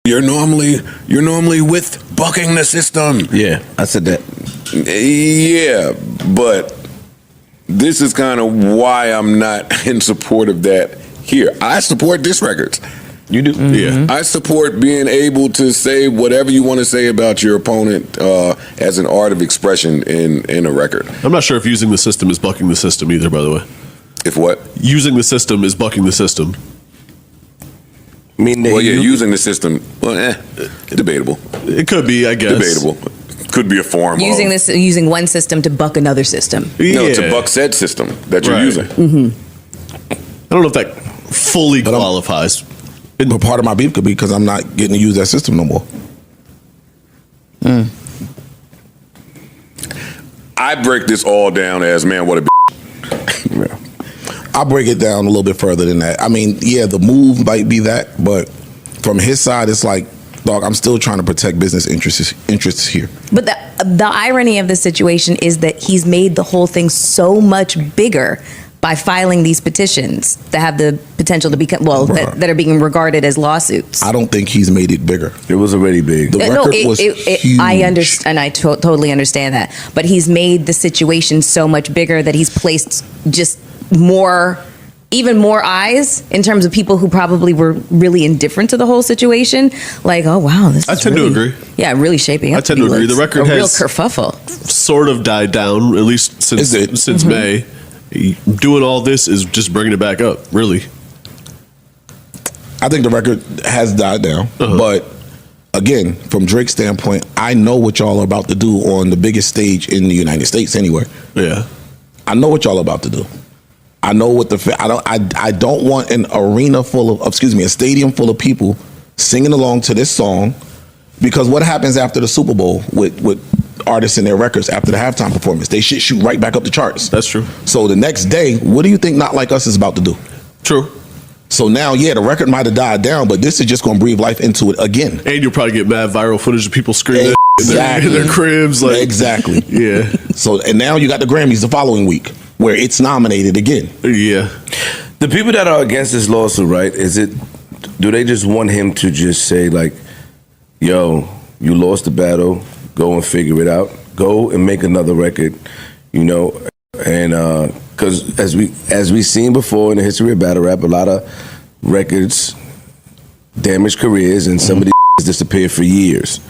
You're normally with bucking the system. Yeah, I said that. Yeah, but this is kind of why I'm not in support of that here. I support diss records. You do? Yeah. I support being able to say whatever you want to say about your opponent as an art of expression in a record. I'm not sure if using the system is bucking the system either, by the way. If what? Using the system is bucking the system. I mean, well, yeah, using the system, well, debatable. It could be, I guess. Debatable. Could be a form using one system to buck another system. Yeah. No, to buck said system that you're using. I don't know if that fully qualifies. But part of my beef could be because I'm not getting to use that system no more. I break this all down as, man, what a yeah. I break it down a little bit further than that. I mean, yeah, the move might be that, but from his side, it's like, dog, I'm still trying to protect business interests here. But the irony of the situation is that he's made the whole thing so much bigger by filing these petitions that have the potential to become, that are being regarded as lawsuits. I don't think he's made it bigger. It was already big. The record was huge. I understand, and I totally understand that. But he's made the situation so much bigger that he's placed just even more eyes in terms of people who probably were really indifferent to the whole situation. Like, oh wow, this is I tend to agree. Yeah, really shaping up. I tend to agree. The record a real has kerfuffle. Sort of died down, at least since May. Doing all this is just bringing it back up, really. I think the record has died down, but again, from Drake's standpoint, I know what y'all are about to do on the biggest stage in the United States anyway. Yeah. I know what y'all are about to do. I know what I don't want an arena full of, a stadium full of people singing along to this song, because what happens after the Super Bowl with artists and their records after the halftime performance? They shoot right back up the charts. That's true. So the next day, what do you think Not Like Us is about to do? True. So now, yeah, the record might have died down, but this is just going to breathe life into it again. And you'll probably get mad viral footage of people screaming in their cribs. Like, exactly. Yeah. So, and now you got the Grammys the following week where it's nominated again. Yeah. The people that are against this lawsuit, right, do they just want him to just say, like, yo, you lost the battle, go and figure it out, go and make another record, and because as we've seen before in the history of battle rap, a lot of records damage careers and some of these disappear for years.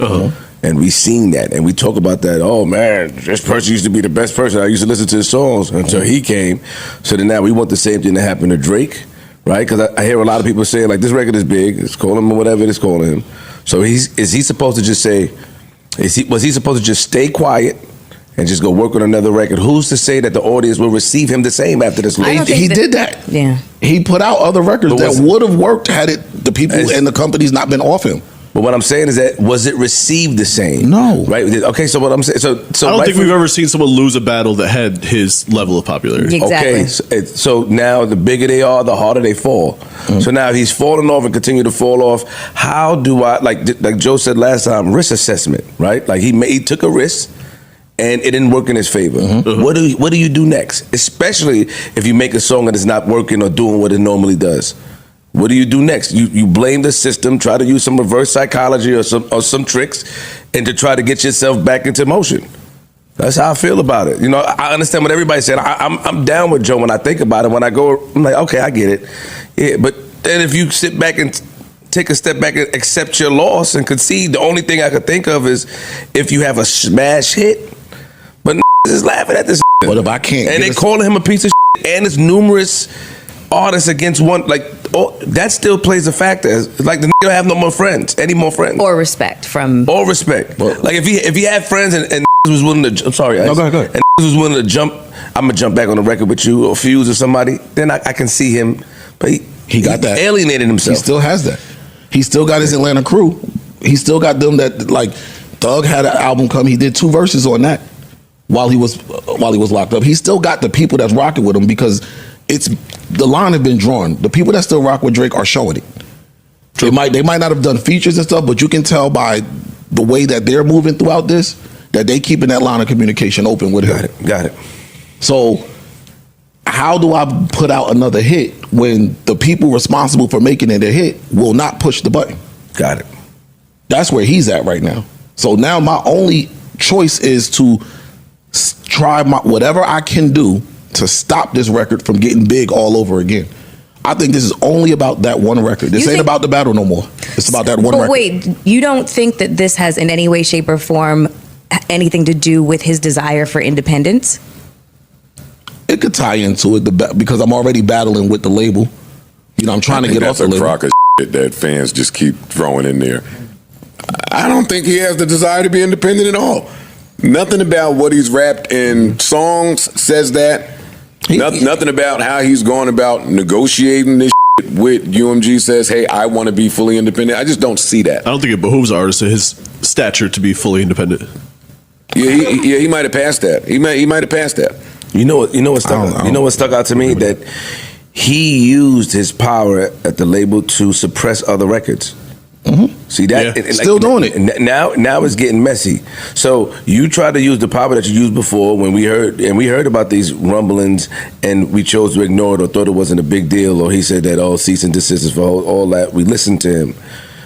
And we've seen that, and we talk about that. Oh man, this person used to be the best person. I used to listen to his songs until he came. So then now we want the same thing to happen to Drake, right? Because I hear a lot of people saying, like, this record is big, it's calling him whatever it is calling him. So is he supposed to just say, was he supposed to just stay quiet and just go work on another record? Who's to say that the audience will receive him the same after this? He did that. Yeah. He put out other records that would have worked had the people and the companies not been off him. But what I'm saying is that, was it received the same? No. Right? Okay, so what I'm saying, so I don't think we've ever seen someone lose a battle that had his level of popularity. Exactly. Okay, so now the bigger they are, the harder they fall. So now if he's falling off and continue to fall off, how do I, like Joe said last time, risk assessment, right? Like he took a risk and it didn't work in his favor. What do you do next? Especially if you make a song that is not working or doing what it normally does. What do you do next? You blame the system, try to use some reverse psychology or some tricks, and to try to get yourself back into motion. That's how I feel about it. I understand what everybody's saying. I'm down with Joe when I think about it. When I go, I'm like, okay, I get it. Yeah, but then if you sit back and take a step back and accept your loss and concede, the only thing I could think of is if you have a smash hit, but is laughing at this. What if I can't? And they calling him a piece of shit, and it's numerous artists against one, that still plays a factor. Like the don't have no more friends, any more friends, or respect from, or respect. Like if he had friends and was willing to, I'm sorry, no, go ahead. And was willing to jump, I'm gonna jump back on the record with you or Fuse or somebody. Then I can see him, but he got that, alienated himself. He still has that. He still got his Atlanta crew. He still got them that, like, Thug had an album come. He did 2 verses on that while he was locked up. He still got the people that's rocking with him because the line has been drawn. The people that still rock with Drake are showing it. They might not have done features and stuff, but you can tell by the way that they're moving throughout this that they keeping that line of communication open with him. Got it. So how do I put out another hit when the people responsible for making it a hit will not push the button? Got it. That's where he's at right now. So now my only choice is to try whatever I can do to stop this record from getting big all over again. I think this is only about that one record. This ain't about the battle no more. It's about that one record. But wait, you don't think that this has in any way, shape, or form anything to do with his desire for independence? It could tie into it because I'm already battling with the label. You know, I'm trying to get off the label. That's a crock of shit that fans just keep throwing in there. I don't think he has the desire to be independent at all. Nothing about what he's rapped in songs says that. Nothing about how he's going about negotiating this shit with UMG says, hey, I want to be fully independent. I just don't see that. I don't think it behooves an artist of his stature to be fully independent. Yeah, he might have passed that. He might have passed that. You know what stuck out to me? That he used his power at the label to suppress other records. Mm-hmm. See that? Yeah. Still doing it. Now it's getting messy. So you try to use the power that you used before when we heard about these rumblings, and we chose to ignore it or thought it wasn't a big deal, or he said that cease and desist for all that. We listened to him,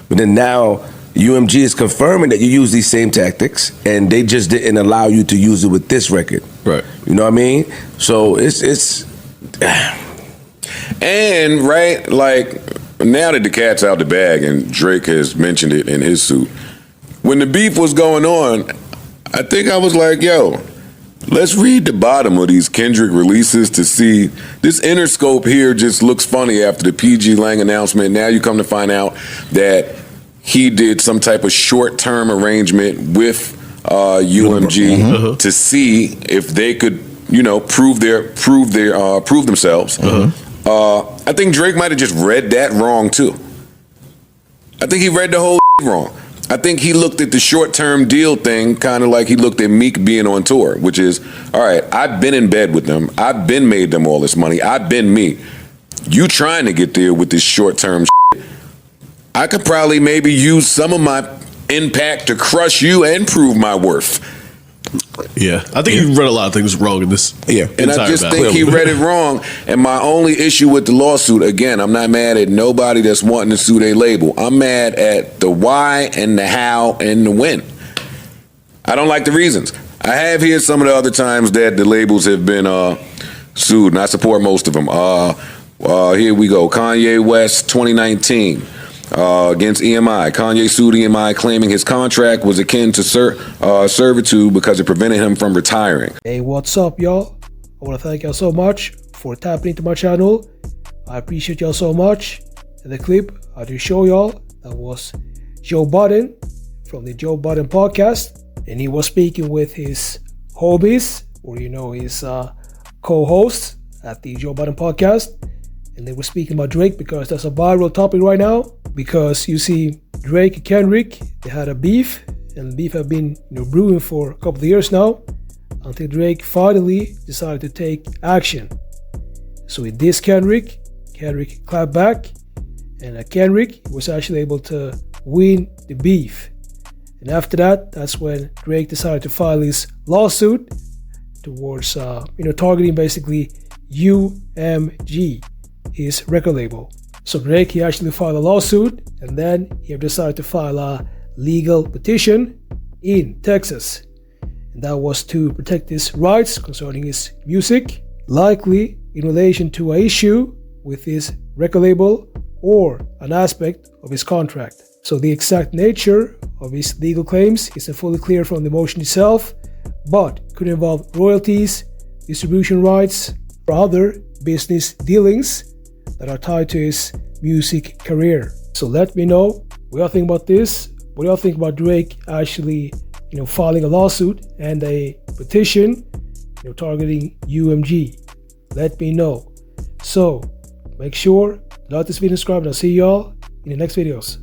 but then now UMG is confirming that you use these same tactics, and they just didn't allow you to use it with this record. Right. You know what I mean? So it's and right, like, now that the cat's out the bag and Drake has mentioned it in his suit, when the beef was going on, I think I was like, yo, let's read the bottom of these Kendrick releases to see this Interscope here just looks funny after the PG Lang announcement. Now you come to find out that he did some type of short-term arrangement with UMG to see if they could, you know, prove themselves. I think Drake might have just read that wrong too. I think he read the whole wrong. I think he looked at the short-term deal thing kind of like he looked at Meek being on tour, which is, all right, I've been in bed with them. I've been made them all this money. I've been me. You trying to get there with this short-term shit. I could probably maybe use some of my impact to crush you and prove my worth. Yeah, I think he read a lot of things wrong in this. Yeah, and I just think he read it wrong. And my only issue with the lawsuit, again, I'm not mad at nobody that's wanting to sue their label. I'm mad at the why and the how and the when. I don't like the reasons. I have here some of the other times that the labels have been sued, and I support most of them. Here we go. Kanye West, 2019. Against EMI. Kanye sued EMI claiming his contract was akin to servitude because it prevented him from retiring. Hey, what's up, y'all? I want to thank y'all so much for tapping into my channel. I appreciate y'all so much. In the clip I do show y'all, that was Joe Budden from the Joe Budden podcast, and he was speaking with his homies, or his co-hosts at the Joe Budden podcast, and they were speaking about Drake because that's a viral topic right now. Because you see, Drake and Kendrick, they had a beef, and the beef have been brewing for a couple of years now, until Drake finally decided to take action. So he dissed Kendrick clapped back, and Kendrick was actually able to win the beef. And after that, that's when Drake decided to file his lawsuit towards, targeting basically UMG, his record label. So Drake, he actually filed a lawsuit, and then he decided to file a legal petition in Texas. And that was to protect his rights concerning his music, likely in relation to an issue with his record label or an aspect of his contract. So the exact nature of his legal claims isn't fully clear from the motion itself, but could involve royalties, distribution rights, or other business dealings that are tied to his music career. So let me know what y'all think about this. What y'all think about Drake actually, filing a lawsuit and a petition, targeting UMG? Let me know. So make sure to like this video, subscribe, and I'll see y'all in the next videos.